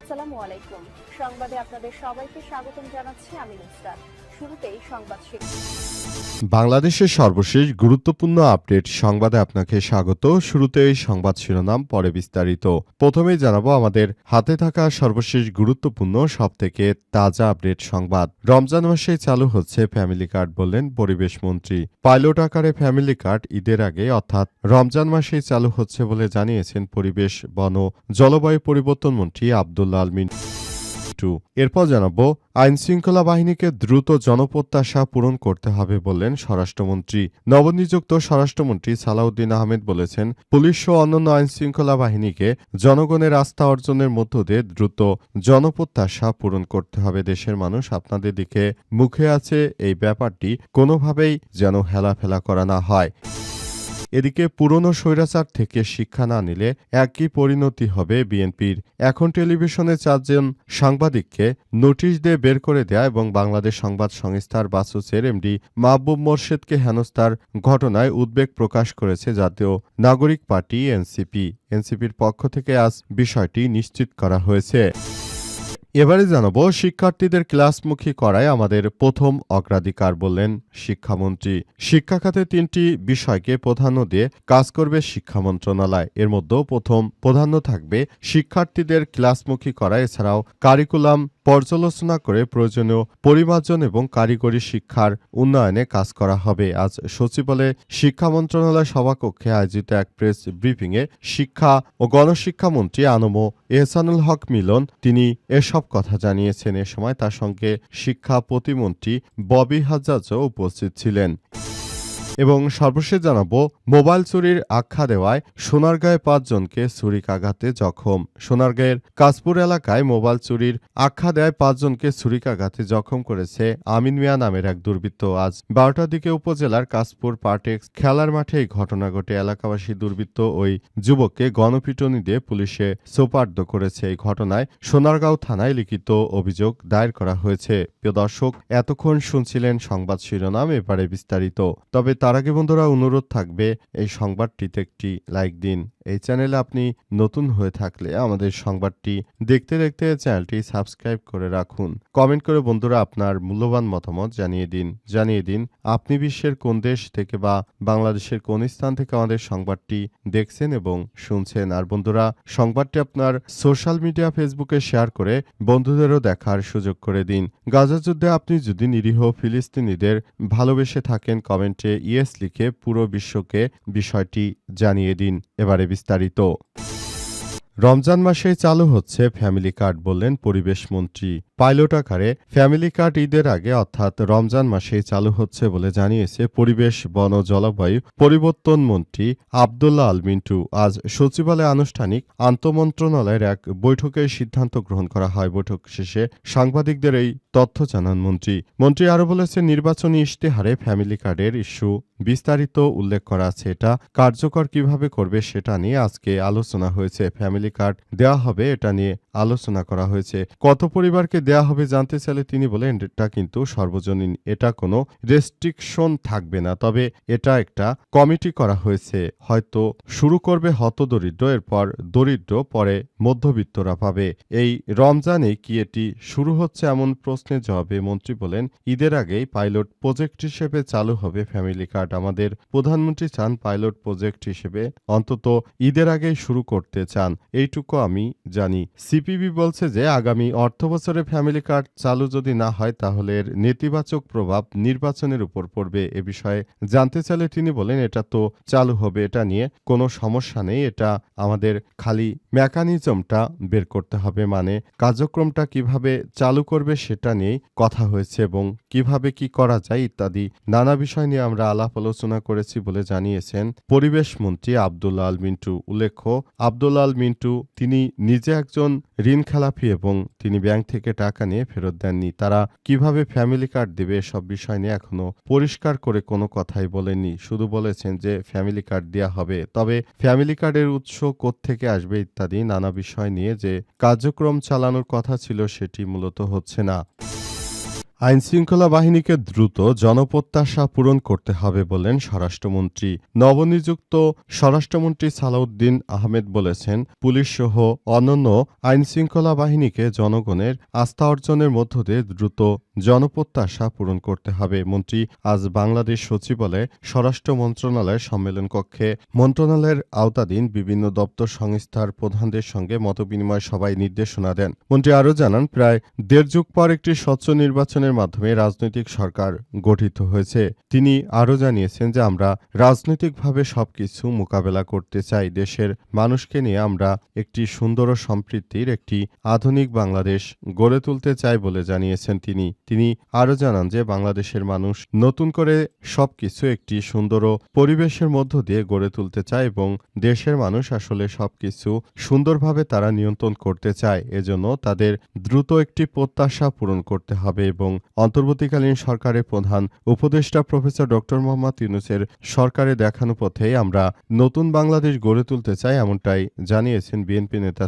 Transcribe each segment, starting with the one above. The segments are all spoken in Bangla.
আসসালামু আলাইকুম। সংবাদে আপনাদের সবাইকে স্বাগতম জানাচ্ছি আমি নুসরাত। শুরুতেই সংবাদ শিরোনাম। বাংলাদেশের সর্বশেষ গুরুত্বপূর্ণ আপডেট সংবাদে আপনাকে স্বাগত। শুরুতেই সংবাদ শিরোনাম, পরে বিস্তারিত। প্রথমেই জানাবো আমাদের হাতে থাকা সর্বশেষ গুরুত্বপূর্ণ সবথেকে তাজা আপডেট সংবাদ। রমজান মাসেই চালু হচ্ছে ফ্যামিলি কার্ড, বললেন পরিবেশ মন্ত্রী। পাইলট আকারে ফ্যামিলি কার্ড ঈদের আগে অর্থাৎ রমজান মাসেই চালু হচ্ছে বলে জানিয়েছেন পরিবেশ, বন ও জলবায়ু পরিবর্তন মন্ত্রী আব্দুল্লাহ আল মিন্টু। এরপর জানাবো আইনশৃঙ্খলা বাহিনীকে দ্রুত জনপ্রত্যাশা পূরণ করতে হবে, বললেন স্বরাষ্ট্রমন্ত্রী। নবনিযুক্ত স্বরাষ্ট্রমন্ত্রী সালাউদ্দিন আহমেদ বলেছেন, পুলিশ ও অন্যান্য আইনশৃঙ্খলা বাহিনীকে জনগণের আস্থা অর্জনের মধ্য দিয়ে দ্রুত জনপ্রত্যাশা পূরণ করতে হবে। দেশের মানুষ আপনাদের দিকে মুখে আছে, এই ব্যাপারটি কোনোভাবেই যেন হেলাফেলা করা না হয়। এদিকে পুরনো স্বৈরাচার থেকে শিক্ষা না নিলে একই পরিণতি হবে বিএনপির। এখন টেলিভিশনে 4 জন সাংবাদিককে নোটিশ দিয়ে বের করে দেয়া এবং বাংলাদেশ সংবাদ সংস্থার বাসুসের এমডি মাহবুব মোর্শেদকে হেনস্থার ঘটনায় উদ্বেগ প্রকাশ করেছে জাতীয় নাগরিক পার্টি এনসিপি। এনসিপির পক্ষ থেকে আজ বিষয়টি নিশ্চিত করা হয়েছে। এবারে জানাবো শিক্ষার্থীদের ক্লাসমুখী করাই আমাদের প্রথম অগ্রাধিকার, বললেন শিক্ষামন্ত্রী। শিক্ষা খাতে 3টি বিষয়কে প্রাধান্য দিয়ে কাজ করবে শিক্ষা মন্ত্রণালয়। এর মধ্যেও প্রথম প্রাধান্য থাকবে শিক্ষার্থীদের ক্লাসমুখী করা। এছাড়াও কারিকুলাম পর্যালোচনা করে প্রয়োজনীয় পরিমার্জন এবং কারিগরি শিক্ষার উন্নয়নে কাজ করা হবে। আজ সচিবালয়ে শিক্ষা মন্ত্রণালয় সভাকক্ষে আয়োজিত এক প্রেস ব্রিফিংয়ে শিক্ষা ও গণশিক্ষামন্ত্রী আনম এহসানুল হক মিলন তিনি এসব কথা জানিয়েছেন। এ সময় তার সঙ্গে শিক্ষা প্রতিমন্ত্রী ববি হাজ্জাজও উপস্থিত ছিলেন। এবং সর্বশেষ জানাবো মোবাইল চুরির আখ্যা দেওয়ায় সোনারগাঁয়ে 5 জনকে ছুরিকাঘাতে জখম। সোনারগাঁয়ের কাশপুর এলাকায় মোবাইল চুরির আখ্যা দেয় 5 জনকে ছুরিকাঘাতে জখম করেছে আমিন মিয়া নামের এক দুর্বৃত্ত। আজ 12টার দিকে উপজেলার কাশপুর পার্টেক্স খেলার মাঠে এই ঘটনা ঘটে। এলাকাবাসী দুর্বৃত্ত ওই যুবককে গণপিটুনি দিয়ে পুলিশে সোপর্দ করেছে। এই ঘটনায় সোনারগাঁও থানায় লিখিত অভিযোগ দায়ের করা হয়েছে। প্রিয় দর্শক, এতক্ষণ শুনছিলেন সংবাদ শিরোনাম, এবারে বিস্তারিত। তবে তার আগে বন্ধুরা অনুরোধ থাকবে এই সংবাদটিতে একটি লাইক দিন। এই চ্যানেলে আপনি নতুন হয়ে থাকলে আমাদের সংবাদটি দেখতে দেখতে চ্যানেলটি সাবস্ক্রাইব করে রাখুন। কমেন্ট করে বন্ধুরা আপনার মূল্যবান মতামত জানিয়ে দিন আপনি বিশ্বের কোন দেশ থেকে বা বাংলাদেশের কোন স্থান থেকে আমাদের সংবাদটি দেখছেন এবং শুনছেন। আর বন্ধুরা, সংবাদটি আপনার সোশ্যাল মিডিয়া ফেসবুকে শেয়ার করে বন্ধুদেরও দেখার সুযোগ করে দিন। গাজা যুদ্ধে আপনি যদি নিরীহ ফিলিস্তিনিদের ভালোবেসে থাকেন, কমেন্টে ইয়েস লিখে পুরো বিশ্বকে বিষয়টি জানিয়ে দিন। এবারে বিস্তারিত। রমজান মাসে চালু হচ্ছে ফ্যামিলি কার্ড, বললেন পরিবেশ মন্ত্রী। পাইলট আকারে ফ্যামিলি কার্ড ঈদের আগে অর্থাৎ রমজান মাসেই চালু হচ্ছে বলে জানিয়েছে পরিবেশ, বন ও জলবায়ু পরিবর্তন মন্ত্রী আব্দুল্লাহ আল মিন্টু। আজ সচিবালয়ে আনুষ্ঠানিক আন্তঃমন্ত্রণালয়ের এক বৈঠকে সিদ্ধান্ত গ্রহণ করা হয়। বৈঠক শেষে সাংবাদিকদের এই তথ্য জানান মন্ত্রী আরও বলেছেন, নির্বাচনী ইশতেহারে ফ্যামিলি কার্ডের ইস্যু বিস্তারিত উল্লেখ করা আছে। এটা কার্যকর কিভাবে করবে সেটা নিয়ে আজকে আলোচনা হয়েছে। ফ্যামিলি কার্ড দেওয়া হবে এটা নিয়ে আলোচনা করা হয়েছে। কত পরিবারকে দেওয়া হবে জানতে চাইলে তিনি বলেন, এটা কিন্তু সর্বজনীন, এটা কোনো রেস্ট্রিকশন থাকবে না। তবে এটা একটা কমিটি করা হয়েছে, হয়তো শুরু করবে হতদরিদ্র, এরপর দরিদ্র, পরে মধ্যবিত্তরা পাবে। এই রমজানে কি এটি শুরু হচ্ছে এমন প্রশ্নের জবাবে মন্ত্রী বলেন, ঈদের আগেই পাইলট প্রজেক্ট হিসেবে চালু হবে ফ্যামিলি কার্ড। আমাদের প্রধানমন্ত্রী চান পাইলট প্রজেক্ট হিসেবে অন্তত ঈদের আগেই শুরু করতে চান, এইটুকু আমি জানি। সিপিবি বলছে যে আগামী অর্থবছরে ফ্যামিলি কার্ড চালু যদি না হয় তাহলে এর নেতিবাচক প্রভাব নির্বাচনের উপর পড়বে। এ বিষয়ে জানতে চাইলে তিনি বলেন, এটা তো চালু হবে, এটা নিয়ে কোনো সমস্যা নেই, এটা আমাদের খালি মেকানিজমটা বের করতে হবে, মানে কার্যক্রমটা কিভাবে চালু করবে সেটা নিয়েই কথা হয়েছে এবং কিভাবে কি করা যায় ইত্যাদি নানা বিষয় নিয়ে আমরা আলাপ আলোচনা করেছি বলে জানিয়েছেন পরিবেশ মন্ত্রী আব্দুল্লাহ আল মিন্টু। উল্লেখ্য, আব্দুল্লাহ আল মিন্টু তিনি নিজে একজন ঋণ খেলাপি এবং তিনি ব্যাংক থেকে টাকা নিয়ে ফেরত দেননি। তারা কিভাবে ফ্যামিলি কার্ড দেবে এসব বিষয় নিয়ে এখনো পরিষ্কার করে কোনো কথাই বলেননি, শুধু বলেছেন যে ফ্যামিলি কার্ড দেওয়া হবে। তবে ফ্যামিলি কার্ডের উৎস কোত্থেকে আসবে ইত্যাদি নানা বিষয় নিয়ে যে কার্যক্রম চালানোর কথা ছিল সেটি মূলত হচ্ছে না। আইনশৃঙ্খলা বাহিনীকে দ্রুত জনপ্রত্যাশা পূরণ করতে হবে বললেন স্বরাষ্ট্রমন্ত্রী। নবনিযুক্ত স্বরাষ্ট্রমন্ত্রী সালাউদ্দিন আহমেদ বলেছেন, পুলিশসহ অন্যান্য আইনশৃঙ্খলা বাহিনীকে জনগণের আস্থা অর্জনের মধ্য দিয়ে দ্রুত জনপ্রত্যাশা পূরণ করতে হবে। মন্ত্রী আজ বাংলাদেশ সচিবালয়ে স্বরাষ্ট্র মন্ত্রণালয়ের সম্মেলন কক্ষে মন্ত্রণালয়ের আওতাধীন বিভিন্ন দপ্তর সংস্থার প্রধানদের সঙ্গে মতবিনিময় সভায় নির্দেশনা দেন। মন্ত্রী আরও জানান, প্রায় দেড় যুগ পর একটি স্বচ্ছ নির্বাচনের মাধ্যমে রাজনৈতিক সরকার গঠিত হয়েছে। তিনি আরও জানিয়েছেন যে আমরা রাজনৈতিকভাবে সবকিছু মোকাবেলা করতে চাই। দেশের মানুষকে নিয়ে আমরা একটি সুন্দর ও সম্প্রীতির একটি আধুনিক বাংলাদেশ গড়ে তুলতে চাই বলে জানিয়েছেন তিনি আরও জানান যে বাংলাদেশের মানুষ নতুন করে সবকিছু একটি সুন্দর ও পরিবেশের মধ্য দিয়ে গড়ে তুলতে চায় এবং দেশের মানুষ আসলে সবকিছু সুন্দরভাবে তারা নিয়ন্ত্রণ করতে চায়। এজন্য তাদের দ্রুত একটি প্রত্যাশা পূরণ করতে হবে এবং অন্তর্বর্তীকালীন সরকারের প্রধান উপদেষ্টা প্রফেসর ডক্টর মোহাম্মদ ইউনূসের সরকারে দেখানো পথেই আমরা নতুন বাংলাদেশ গড়ে তুলতে চাই, এমনটাই জানিয়েছেন বিএনপি নেতা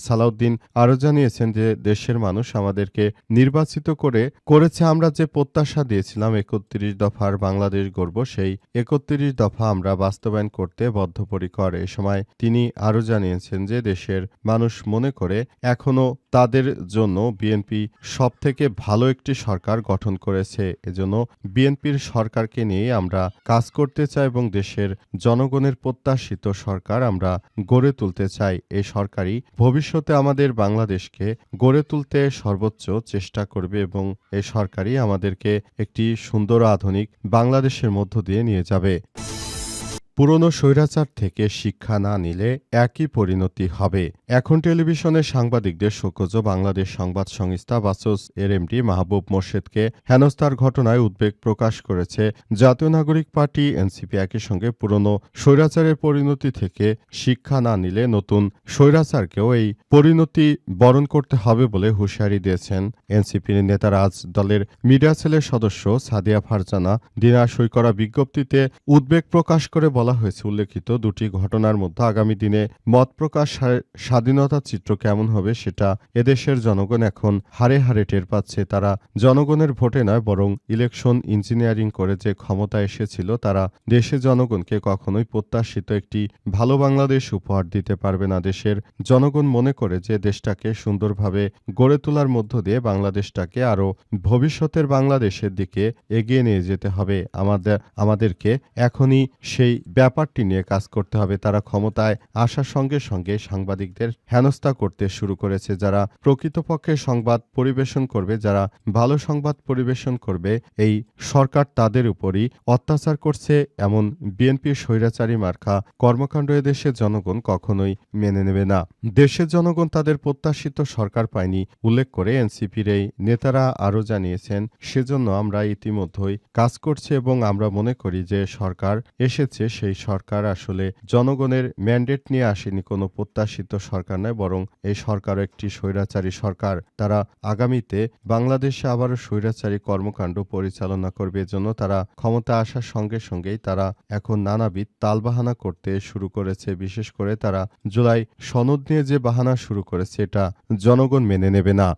সালাউদ্দিন আরও জানিয়েছেন যে দেশের মানুষ আমাদেরকে নির্বাচিত করেছে। আমরা যে প্রত্যাশা দিয়েছিলাম ৩১ দফার বাংলাদেশ গড়ব, সেই ৩১ দফা আমরা বাস্তবায়ন করতে বদ্ধপরিকর। এ সময় তিনি আরও জানিয়েছেন যে দেশের মানুষ মনে করে এখনো তাদের জন্য বিএনপি সবথেকে ভালো একটি সরকার গঠন করেছে। এজন্য বিএনপির সরকারকে নিয়ে আমরা কাজ করতে চাই এবং দেশের জনগণের প্রত্যাশিত সরকার আমরা গড়ে তুলতে চাই। এই সরকারই ভবিষ্যতে আমাদের বাংলাদেশকে গড়ে তুলতে সর্বোচ্চ চেষ্টা করবে এবং এই সরকারই আমাদেরকে একটি সুন্দর আধুনিক বাংলাদেশের মধ্য দিয়ে নিয়ে যাবে। পুরনো স্বৈরাচার থেকে শিক্ষা না নিলে একই পরিণতি হবে। এখন টেলিভিশনে সাংবাদিকদের শোকজ বাংলাদেশ সংবাদ সংস্থা বাসস এর এমডি মাহবুব মোর্শেদকে হেনস্থার ঘটনায় উদ্বেগ প্রকাশ করেছে জাতীয় নাগরিক পার্টি এনসিপি। একই সঙ্গে পুরনো স্বৈরাচারের পরিণতি থেকে শিক্ষা না নিলে নতুন স্বৈরাচারকেও এই পরিণতি বরণ করতে হবে বলে হুঁশিয়ারি দিয়েছেন এনসিপির নেতারা। আজ দলের মিডিয়া সেলের সদস্য সাদিয়া ফারজানা দিনা সই করা বিজ্ঞপ্তিতে উদ্বেগ প্রকাশ করে বলা হয়েছে, উল্লেখিত দুটি ঘটনার মধ্যে আগামী দিনে মত প্রকাশ স্বাধীনতার চিত্র কেমন হবে সেটা এদেশের জনগণ এখন হারে হারে টের পাচ্ছে। তারা জনগণের ভোটে নয় বরং ইলেকশন ইঞ্জিনিয়ারিং করে যে ক্ষমতা এসেছিল, তারা দেশে জনগণকে কখনোই প্রত্যাশিত একটি ভালো বাংলাদেশ উপহার দিতে পারবে না। দেশের জনগণ মনে করে যে দেশটাকে সুন্দরভাবে গড়ে তোলার মধ্য দিয়ে বাংলাদেশটাকে আরও ভবিষ্যতের বাংলাদেশের দিকে এগিয়ে নিয়ে যেতে হবে। আমাদেরকে এখনই সেই ব্যাপারটি নিয়ে কাজ করতে হবে। তারা ক্ষমতায় আসার সঙ্গে সঙ্গে সাংবাদিকদের হেনস্থা করতে শুরু করেছে। যারা প্রকৃতপক্ষে সংবাদ পরিবেশন করবে, যারা ভালো সংবাদ পরিবেশন করবে, এই সরকার তাদের উপরই অত্যাচার করছে, এমন বিএনপির স্বৈরাচারী মার্কা কর্মকাণ্ড এদেশের জনগণ কখনোই মেনে নেবে না। দেশের জনগণ তাদের প্রত্যাশিত সরকার পায়নি উল্লেখ করে এনসিপির এই নেতারা আরও জানিয়েছেন, সেজন্য আমরা ইতিমধ্যেই কাজ করছি এবং আমরা মনে করি যে সরকার এসেছে সেই সরকার আসলে জনগণের ম্যান্ডেট নিয়ে আসেনি, কোনো প্রত্যাশিত সরকার নয়, বরং এই সরকার একটি স্বৈরাচারী সরকার। তারা আগামীতে বাংলাদেশে আবারও স্বৈরাচারী কর্মকাণ্ড পরিচালনা করবে। এজন্য তারা ক্ষমতা আসার সঙ্গে সঙ্গেই তারা এখন নানাবিধ তালবাহানা করতে শুরু করেছে। বিশেষ করে তারা জুলাই সনদ নিয়ে যে বাহানা শুরু করেছে, এটা জনগণ মেনে নেবে না।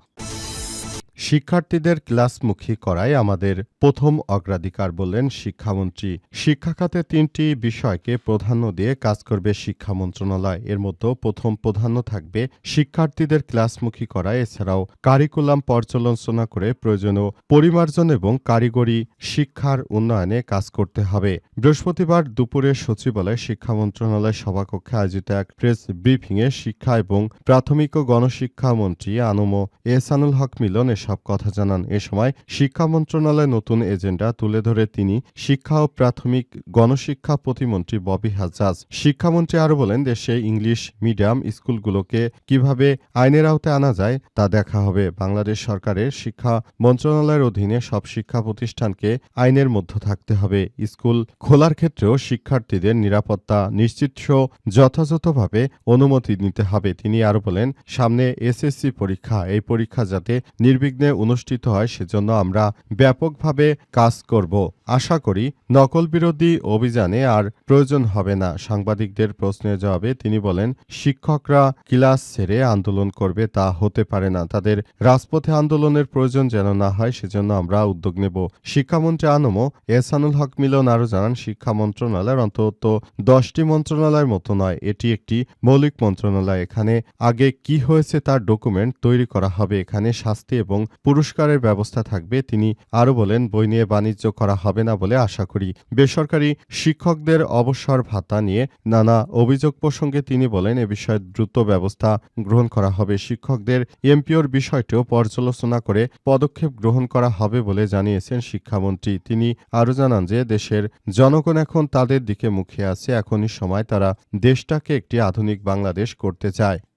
শিক্ষার্থীদের ক্লাসমুখী করাই আমাদের প্রথম অগ্রাধিকার বললেন শিক্ষামন্ত্রী। শিক্ষা খাতে 3টি বিষয়কে প্রাধান্য দিয়ে কাজ করবে শিক্ষা মন্ত্রণালয়। এর মধ্যে প্রথম প্রাধান্য থাকবে শিক্ষার্থীদের ক্লাসমুখী করা। এছাড়াও কারিকুলাম পর্যালোচনা করে প্রয়োজনীয় পরিমার্জন এবং কারিগরি শিক্ষার উন্নয়নে কাজ করতে হবে। বৃহস্পতিবার দুপুরে সচিবালয়ে শিক্ষা মন্ত্রণালয় সভাকক্ষে আয়োজিত এক প্রেস ব্রিফিংয়ে শিক্ষা এবং প্রাথমিক ও গণশিক্ষা মন্ত্রী আনম এহসানুল হক মিলন এসব কথা জানান। এ সময় শিক্ষা মন্ত্রণালয়ের নতুন এজেন্ডা তুলে ধরে তিনি শিক্ষা ও প্রাথমিক গণশিক্ষা প্রতিমন্ত্রী ববি হাজ্জাজ। শিক্ষামন্ত্রী আরও বলেন, দেশে ইংলিশ মিডিয়াম স্কুলগুলোকে কিভাবে আইনের আওতায় আনা যায় তা দেখা হবে। বাংলাদেশ সরকারের শিক্ষা মন্ত্রণালয়ের অধীনে সব শিক্ষা প্রতিষ্ঠানকে আইনের মধ্যে থাকতে হবে। স্কুল খোলার ক্ষেত্রেও শিক্ষার্থীদের নিরাপত্তা নিশ্চিত যথাযথভাবে অনুমতি নিতে হবে। তিনি আরও বলেন, সামনে এসএসসি পরীক্ষা, এই পরীক্ষা যাতে নির্বিঘ্নে নির্বিঘ্নে অনুষ্ঠিত হয় সেজন্য আমরা ব্যাপকভাবে কাজ করব। আশা করি নকল বিরোধী অভিযানে আর প্রয়োজন হবে না। সাংবাদিকদের প্রশ্নের জবাবে তিনি বলেন, শিক্ষকরা ক্লাস ছেড়ে আন্দোলন করবে তা হতে পারে না। তাদের রাজপথে আন্দোলনের প্রয়োজন যেন না হয় সেজন্য আমরা উদ্যোগ নেব। শিক্ষামন্ত্রী আনমো এহসানুল হক মিলন আরও জানান, শিক্ষা মন্ত্রণালয়ের অন্তত 10টি মন্ত্রণালয়ের মতো নয়, এটি একটি মৌলিক মন্ত্রণালয়। এখানে আগে কি হয়েছে তার ডকুমেন্ট তৈরি করা হবে। এখানে শাস্তি এবং পুরস্কারের ব্যবস্থা থাকবে। তিনি আরও বলেন, বই নিয়ে বাণিজ্য করা হবে না বলে আশা করি। বেসরকারি শিক্ষকদের অবসর ভাতা নিয়ে নানা অভিযোগ প্রসঙ্গে তিনি বলেন, এ বিষয়ে দ্রুত ব্যবস্থা গ্রহণ করা হবে। শিক্ষকদের এমপিওর বিষয়টিও পর্যালোচনা করে পদক্ষেপ গ্রহণ করা হবে বলে জানিয়েছেন শিক্ষামন্ত্রী। তিনি আরও জানান যে দেশের জনগণ এখন তাদের দিকে মুখিয়ে আছে। এখনই সময়, তারা দেশটাকে একটি আধুনিক বাংলাদেশ করতে চায়।